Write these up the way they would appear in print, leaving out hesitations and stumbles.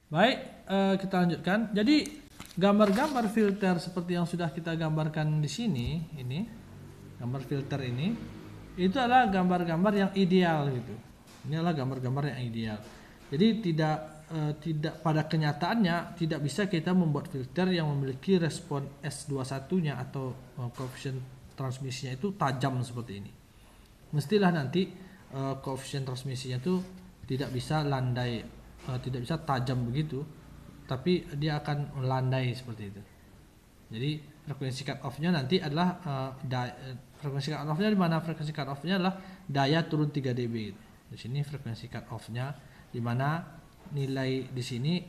Baik, kita lanjutkan. Jadi gambar-gambar filter seperti yang sudah kita gambarkan di sini, ini gambar filter ini, itu adalah gambar-gambar yang ideal gitu. Ini adalah gambar-gambar yang ideal. Jadi tidak pada kenyataannya tidak bisa kita membuat filter yang memiliki respon S21-nya atau koefisien transmisinya itu tajam seperti ini. Mestilah nanti koefisien transmisinya itu tidak bisa landai, tidak bisa tajam begitu, tapi dia akan melandai seperti itu. Jadi frekuensi cut off-nya nanti adalah frekuensi cut off-nya di mana? Frekuensi cut off-nya adalah daya turun 3 dB. Di sini frekuensi cut off-nya di mana nilai di sini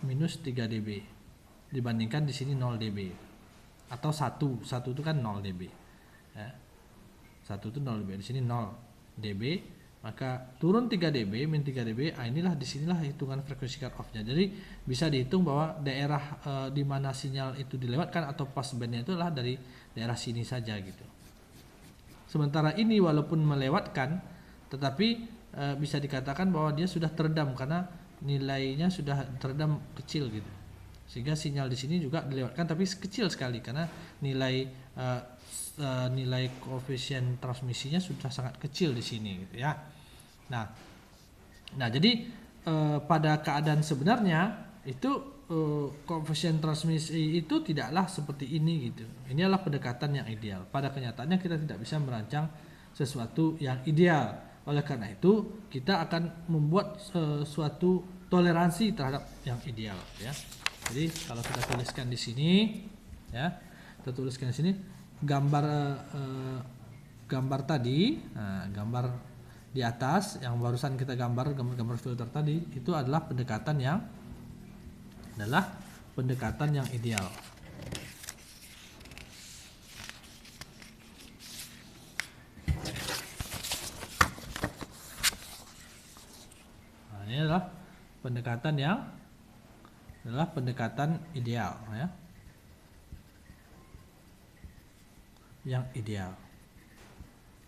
minus 3 dB dibandingkan di sini 0 dB atau 1 itu kan 0 dB ya. 1 itu 0 dB, di sini 0 dB, maka turun 3 dB min 3 dB. Inilah disinilah hitungan frekuensi cut off-nya. Jadi bisa dihitung bahwa daerah di mana sinyal itu dilewatkan atau pass band-nya itu adalah dari daerah sini saja gitu. Sementara ini walaupun melewatkan, tetapi bisa dikatakan bahwa dia sudah teredam karena nilainya sudah teredam kecil gitu. Sehingga sinyal di sini juga dilewatkan tapi kecil sekali karena nilai nilai koefisien transmisinya sudah sangat kecil di sini gitu ya. Nah jadi pada keadaan sebenarnya itu koefisien transmisi itu tidaklah seperti ini gitu. Ini adalah pendekatan yang ideal. Pada kenyataannya kita tidak bisa merancang sesuatu yang ideal. Oleh karena itu kita akan membuat suatu toleransi terhadap yang ideal ya. Jadi kalau kita tuliskan di sini ya, kita tuliskan di sini gambar tadi, gambar di atas yang barusan kita gambar filter tadi itu adalah pendekatan yang ideal. Nah, ini adalah pendekatan ideal ya. Yang ideal.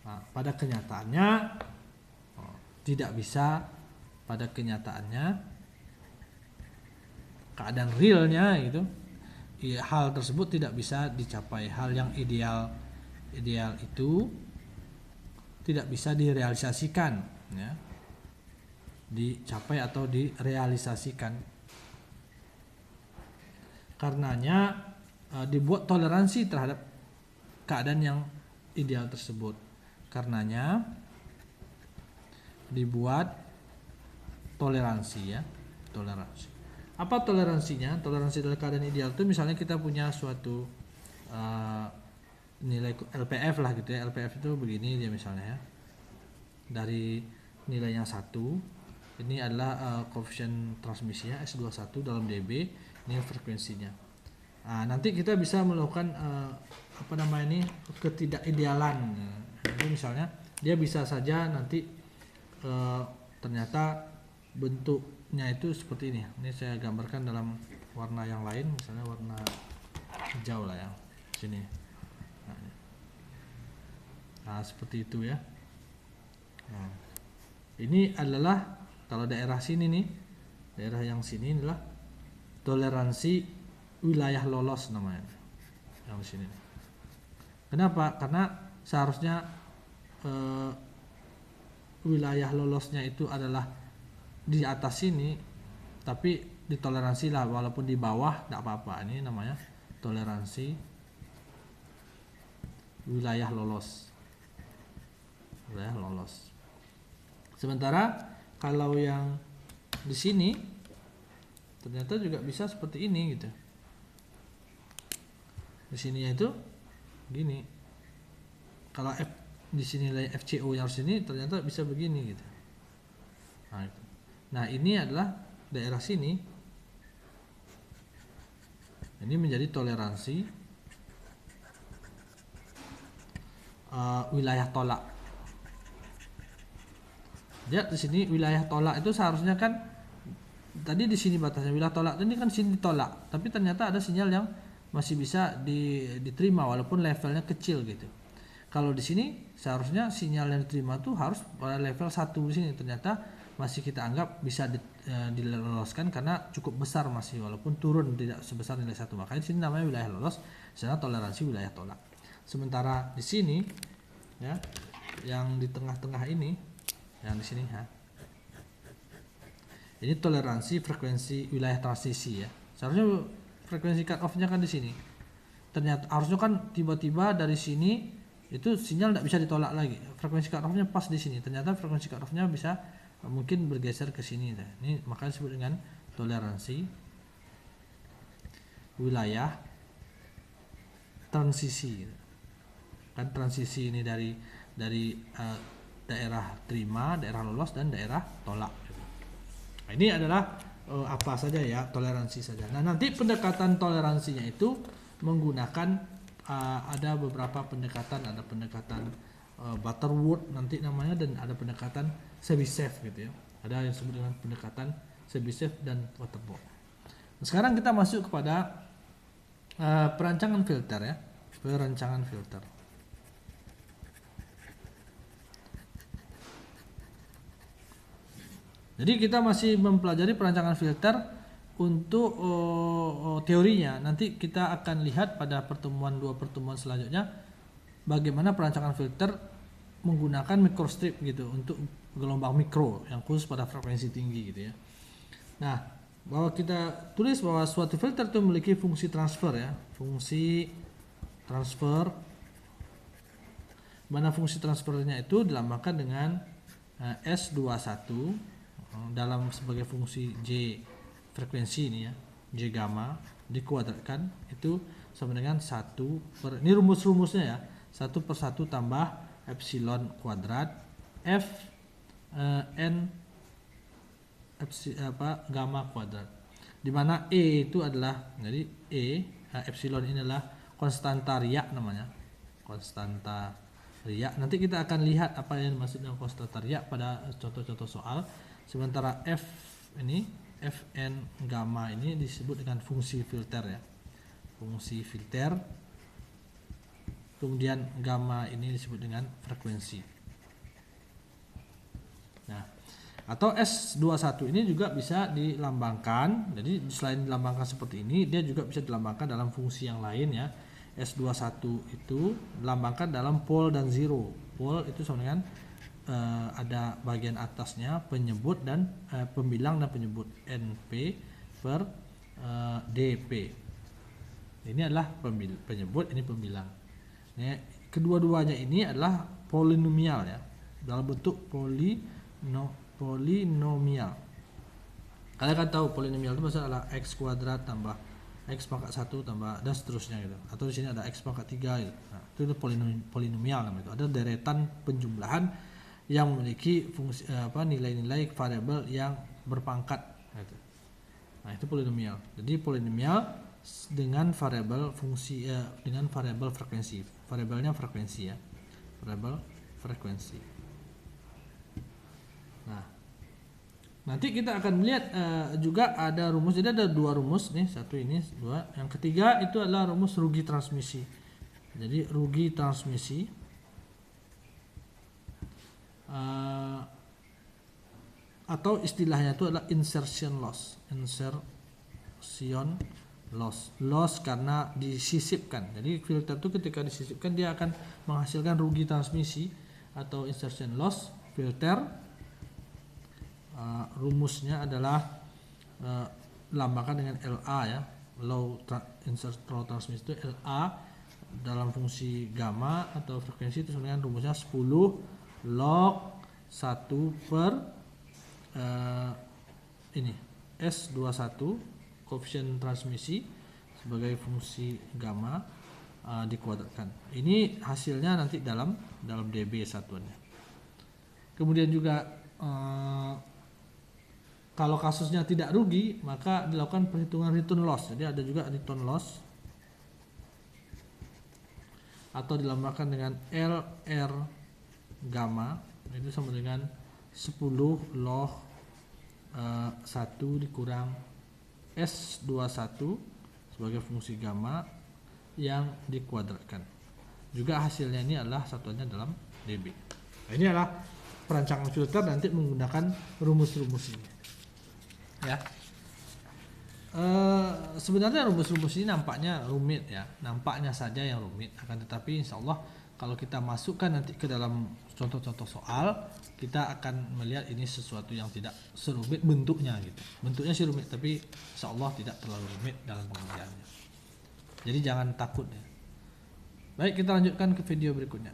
Nah, pada kenyataannya tidak bisa, pada kenyataannya keadaan realnya gitu, hal tersebut tidak bisa dicapai. Hal yang ideal itu tidak bisa direalisasikan ya, dicapai atau direalisasikan. Karenanya dibuat toleransi terhadap keadaan yang ideal tersebut. Karenanya dibuat toleransi ya, toleransi. Apa toleransinya? Toleransi dari keadaan ideal itu misalnya kita punya suatu nilai LPF lah gitu ya. LPF itu begini dia misalnya ya. Dari nilainya 1, ini adalah koefisien transmisinya S21 dalam dB, ini frekuensinya. Nah, nanti kita bisa melakukan ketidakidealan. Jadi misalnya dia bisa saja nanti ternyata bentuknya itu seperti ini. Ini saya gambarkan dalam warna yang lain, misalnya warna hijau lah ya, sini. Nah seperti itu ya. Nah, ini adalah kalau daerah sini nih, daerah yang sini adalah toleransi wilayah lolos namanya, yang di sini. Kenapa? Karena seharusnya wilayah lolosnya itu adalah di atas sini, tapi ditoleransi lah walaupun di bawah tidak apa-apa. Ini namanya toleransi wilayah lolos. Wilayah lolos. Sementara kalau yang di sini ternyata juga bisa seperti ini gitu. Di sini itu gini. Kalau di sini nilai FCO yang sini ternyata bisa begini gitu. Nah, ini adalah daerah sini. Ini menjadi toleransi wilayah tolak. Lihat di sini wilayah tolak itu seharusnya kan tadi di sini batasnya wilayah tolak, ini kan sini ditolak, tapi ternyata ada sinyal yang masih bisa diterima walaupun levelnya kecil gitu. Kalau di sini seharusnya sinyal yang diterima tuh harus pada level 1 di sini, ternyata masih kita anggap bisa diloloskan karena cukup besar masih, walaupun turun tidak sebesar nilai 1. Makanya di sini namanya wilayah lolos, sana toleransi wilayah tolak. Sementara di sini ya, yang di tengah-tengah ini, yang di sini ini toleransi frekuensi wilayah transisi ya. Seharusnya frekuensi cut off-nya kan di sini. Ternyata harusnya kan tiba-tiba dari sini itu sinyal tidak bisa ditolak lagi. Frekuensi cut off-nya pas di sini. Ternyata frekuensi cut off-nya bisa mungkin bergeser ke sini. Nah, ini makanya disebut dengan toleransi wilayah transisi. Kan transisi ini dari daerah terima, daerah lolos, dan daerah tolak. Nah, ini adalah apa saja ya, toleransi saja. Nah, nanti pendekatan toleransinya itu menggunakan ada beberapa pendekatan, ada pendekatan Butterworth nanti namanya, dan ada pendekatan Chebyshev gitu ya. Ada yang disebut dengan pendekatan Chebyshev dan Butterworth. Nah, sekarang kita masuk kepada perancangan filter ya, perancangan filter. Jadi kita masih mempelajari perancangan filter untuk teorinya. Nanti kita akan lihat pada dua pertemuan selanjutnya bagaimana perancangan filter menggunakan microstrip gitu untuk gelombang mikro yang khusus pada frekuensi tinggi gitu ya. Nah, bahwa kita tulis bahwa suatu filter itu memiliki fungsi transfer ya, fungsi transfer. Mana fungsi transfernya itu dilambangkan dengan S21 dalam sebagai fungsi J frekuensi ini ya, J gamma dikuadratkan itu sama dengan 1 per, ini rumus-rumusnya ya, 1 per 1 tambah epsilon kuadrat F N gamma kuadrat, di mana E itu adalah, jadi epsilon ini adalah konstanta riak namanya, konstanta riak. Nanti kita akan lihat apa yang dimaksud dengan konstanta riak pada contoh-contoh soal. Sementara F ini, Fn gamma ini disebut dengan fungsi filter ya, fungsi filter. Kemudian gamma ini disebut dengan frekuensi. Nah, atau S21 ini juga bisa dilambangkan. Jadi selain dilambangkan seperti ini, dia juga bisa dilambangkan dalam fungsi yang lain ya. S21 itu dilambangkan dalam pole dan zero. Pole itu sama dengan ada bagian atasnya penyebut dan pembilang dan penyebut, NP per DP. Ini adalah penyebut, ini pembilang. Nah, kedua-duanya ini adalah polinomial ya, dalam bentuk polinomial. Kalian kan tahu polinomial itu maksudnya adalah x kuadrat tambah x pangkat 1 tambah dan seterusnya gitu. Atau di sini ada x pangkat 3 gitu. Nah, itu polinomial namanya itu. Ada deretan penjumlahan yang memiliki fungsi nilai-nilai variabel yang berpangkat gitu. Nah, itu polinomial. Jadi polinomial dengan variabel fungsi dengan variabel frekuensi. Variabelnya frekuensi ya. Variabel frekuensi. Nah, nanti kita akan melihat juga ada rumus. Jadi ada dua rumus nih, satu ini, dua. Yang ketiga itu adalah rumus rugi transmisi. Jadi rugi transmisi atau istilahnya itu adalah insertion loss. Insertion loss karena disisipkan. Jadi filter itu ketika disisipkan dia akan menghasilkan rugi transmisi atau insertion loss. Filter rumusnya adalah lambangkan dengan LA ya, low transmission itu LA dalam fungsi gamma atau frekuensi itu sebenarnya rumusnya 10 log 1 per ini S21 koefisien transmisi sebagai fungsi gamma dikuadratkan. Ini hasilnya nanti dalam dB satuannya. Kemudian juga kalau kasusnya tidak rugi, maka dilakukan perhitungan return loss. Jadi ada juga return loss atau dilambangkan dengan LR gamma, itu sama dengan 10 log 1 dikurang S21 sebagai fungsi gamma yang dikuadratkan. Juga hasilnya ini adalah satuannya dalam dB. Nah, ini adalah perancangan filter nanti menggunakan rumus-rumus ini. Ya. Sebenarnya rumus-rumus ini nampaknya rumit ya, nampaknya saja yang rumit, akan tetapi insya Allah kalau kita masukkan nanti ke dalam contoh-contoh soal, kita akan melihat ini sesuatu yang tidak serumit bentuknya gitu. Bentuknya sih rumit, tapi insya Allah tidak terlalu rumit dalam pengerjaannya. Jadi jangan takut ya. Baik, kita lanjutkan ke video berikutnya.